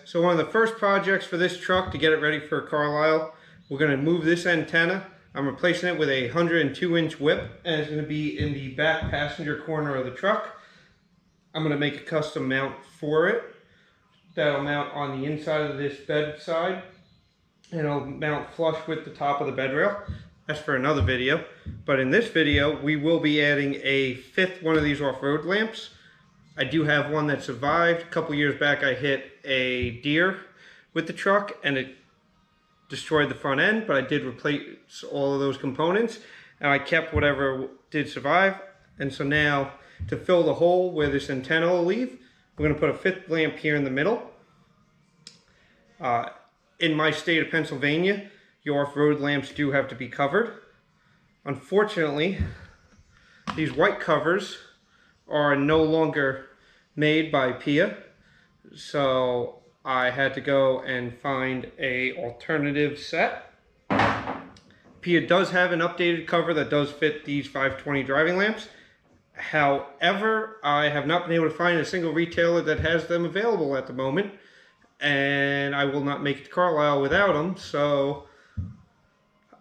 So one of the first projects for this truck to get it ready for Carlisle, we're going to move this antenna. I'm replacing it with a 102-inch whip, and it's going to be in the back passenger corner of the truck. I'm going to make a custom mount for it. That'll mount on the inside of this bed side, and it'll mount flush with the top of the bed rail. That's for another video. But in this video, we will be adding a fifth one of these off-road lamps. I do have one that survived. A couple years back, I hit a deer with the truck and it destroyed the front end, but I did replace all of those components and I kept whatever did survive. And so now, to fill the hole where this antenna will leave, we're going to put a fifth lamp here in the middle. In my state of Pennsylvania, your off-road lamps do have to be covered. Unfortunately, these white covers are no longer made by PIAA, so I had to go and find a alternative set. PIAA does have an updated cover that does fit these 520 driving lamps. However, I have not been able to find a single retailer that has them available at the moment, and I will not make it to Carlisle without them, so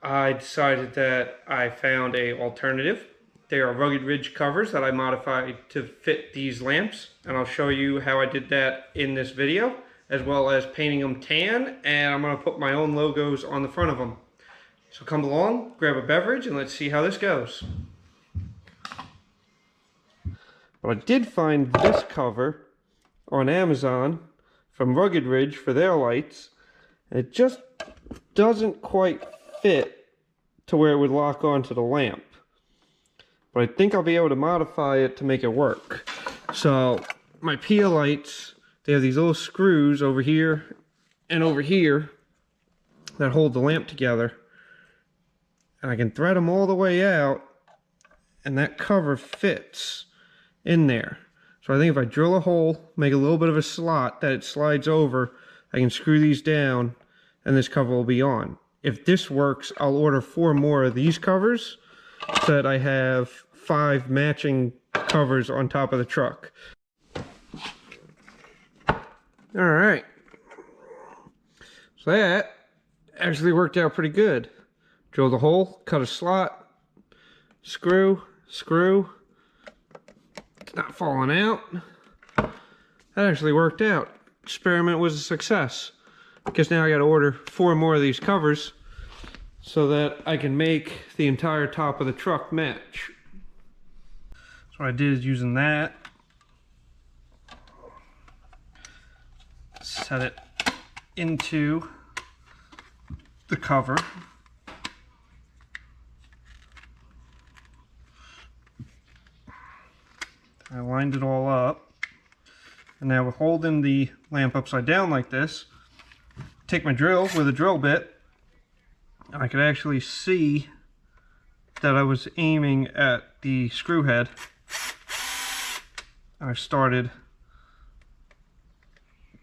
I decided that I found an alternative. They are rugged ridge covers that I modified to fit these lamps, and I'll show you how I did that in this video, as well as painting them tan, and I'm going to put my own logos on the front of them. So come along, grab a beverage, and let's see how this goes. But I did find this cover on Amazon from Rugged Ridge for their lights, and it just doesn't quite fit to where it would lock onto the lamp. But I think I'll be able to modify it to make it work. So my PIAA lights, they have these little screws over here and over here that hold the lamp together. And I can thread them all the way out, and that cover fits in there. So I think if I drill a hole, make a little bit of a slot that it slides over, I can screw these down and this cover will be on. If this works, I'll order 4 more of these covers so that I have 5 matching covers on top of the truck. Alright. So that actually worked out pretty good. Drilled a hole, cut a slot, screw. It's not falling out. That actually worked out. Experiment was a success. Guess now I gotta order 4 more of these covers so that I can make the entire top of the truck match. So what I did is using that, set it into the cover. I lined it all up, and now we're holding the lamp upside down like this. Take my drill with a drill bit, and I could actually see that I was aiming at the screw head. I started,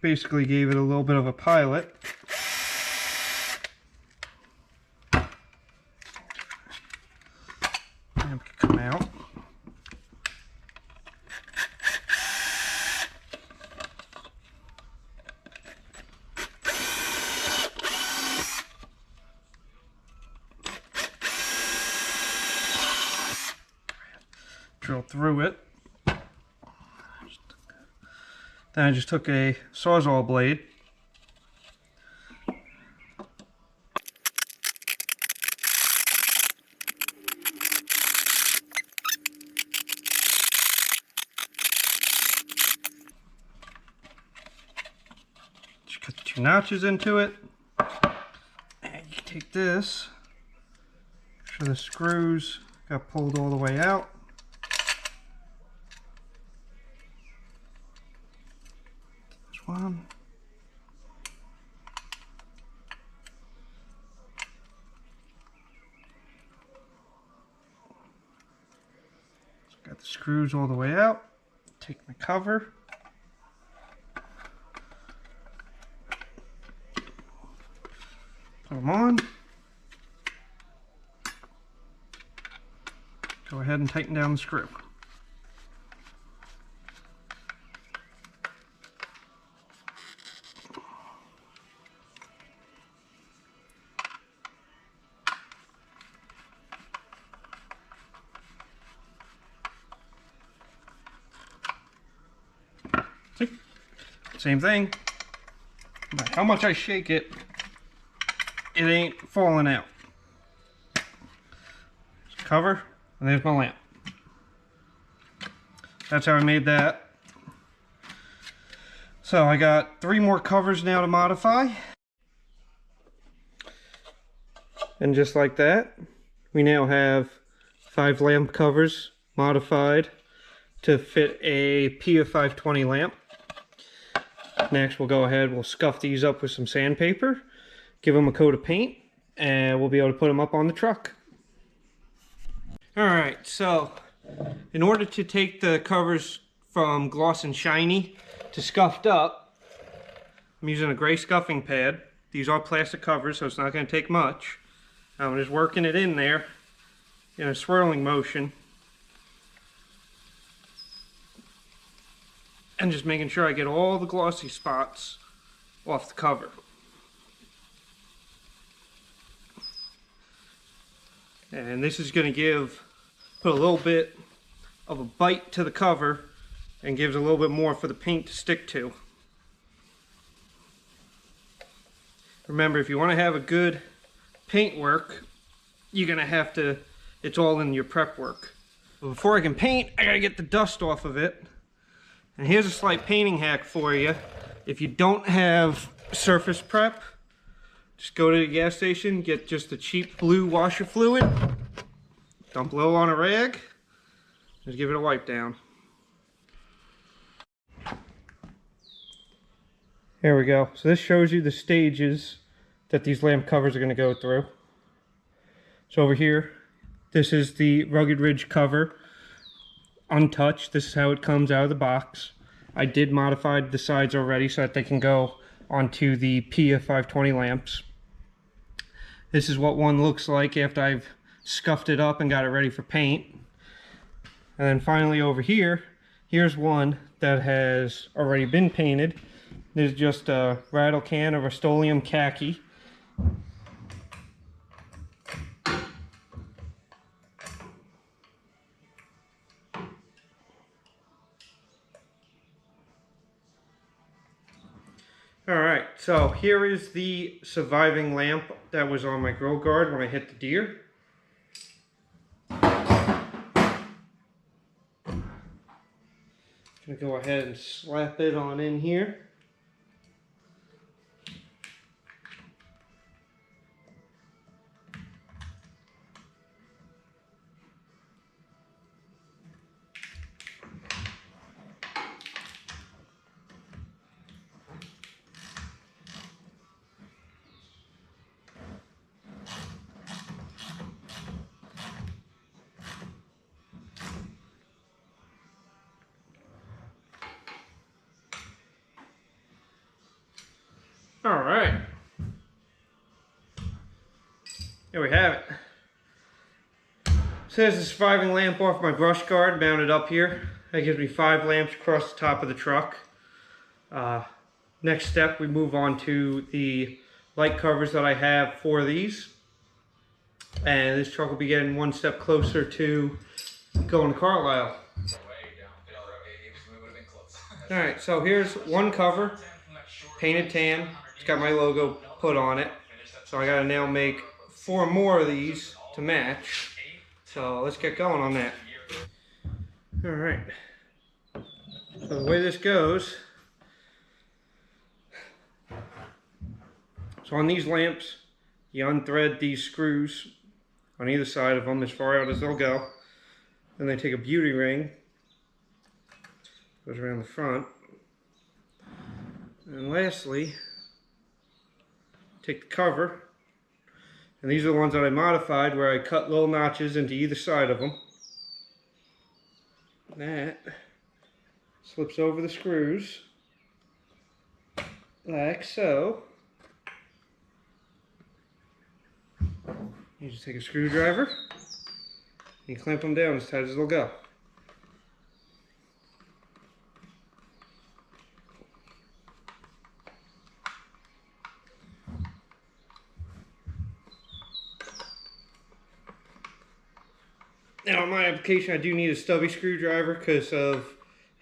basically gave it a little bit of a pilot. Lamp can come out. Drill through it. Then I just took a Sawzall blade, just cut the 2 notches into it, and you take this, make sure the screws got pulled all the way out. One. So got the screws all the way out. Take my cover. Put them on. Go ahead and tighten down the screw. Same thing. But how much I shake it, it ain't falling out. Just cover, and there's my lamp. That's how I made that. So I got 3 more covers now to modify. And just like that, we now have 5 lamp covers modified to fit a PIAA 520 lamp. Next, we'll go ahead, we'll scuff these up with some sandpaper, give them a coat of paint, and we'll be able to put them up on the truck. Alright, so in order to take the covers from gloss and shiny to scuffed up, I'm using a gray scuffing pad. These are plastic covers, so it's not going to take much. I'm just working it in there in a swirling motion and just making sure I get all the glossy spots off the cover. And this is going to put a little bit of a bite to the cover and gives a little bit more for the paint to stick to. Remember, if you want to have a good paint work, you're going to have to, it's all in your prep work. But before I can paint, I got to get the dust off of it. And here's a slight painting hack for you. If you don't have surface prep, just go to the gas station, get just the cheap blue washer fluid, dump a little on a rag, just give it a wipe down. There we go. So this shows you the stages that these lamp covers are going to go through. So over here, this is the Rugged Ridge cover, untouched. This is how it comes out of the box. I did modify the sides already so that they can go onto the PIAA 520 lamps. This is what one looks like after I've scuffed it up and got it ready for paint. And then finally over here, here's one that has already been painted. There's just a rattle can of Rust-Oleum khaki. Alright, so here is the surviving lamp that was on my grill guard when I hit the deer. Gonna go ahead and slap it on in here. Alright, there we have it. So there's the surviving lamp off my brush guard mounted up here. That gives me 5 lamps across the top of the truck. Next step, we move on to the light covers that I have for these. And this truck will be getting one step closer to going to Carlisle. Alright, so here's one cover, painted tan. It's got my logo put on it. So I gotta now make 4 more of these to match. So let's get going on that. Alright. So the way this goes, so on these lamps, you unthread these screws on either side of them as far out as they'll go. Then they take a beauty ring, goes around the front. And lastly, take the cover, and these are the ones that I modified where I cut little notches into either side of them. That slips over the screws like so. You just take a screwdriver and clamp them down as tight as they'll go. Now on my application I do need a stubby screwdriver because of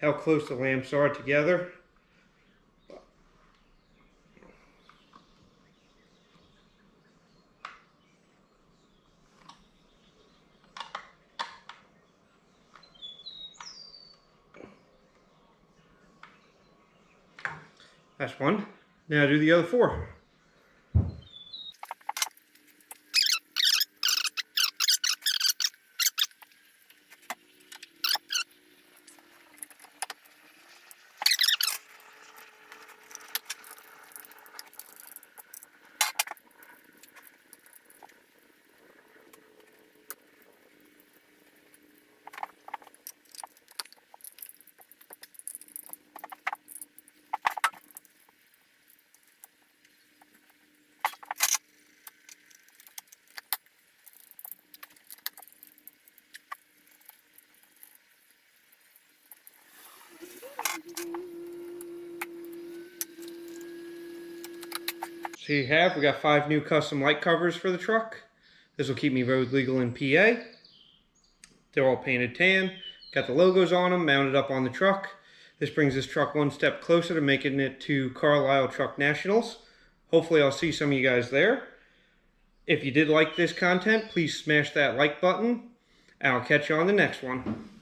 how close the lamps are together. But That's one. Now do the other 4. So you have, we got 5 new custom light covers for the truck. This will keep me road legal in PA. They're all painted tan, got the logos on them, mounted up on the truck. This brings this truck one step closer to making it to Carlisle Truck Nationals. Hopefully I'll see some of you guys there. If you did like this content, please smash that like button, and I'll catch you on the next one.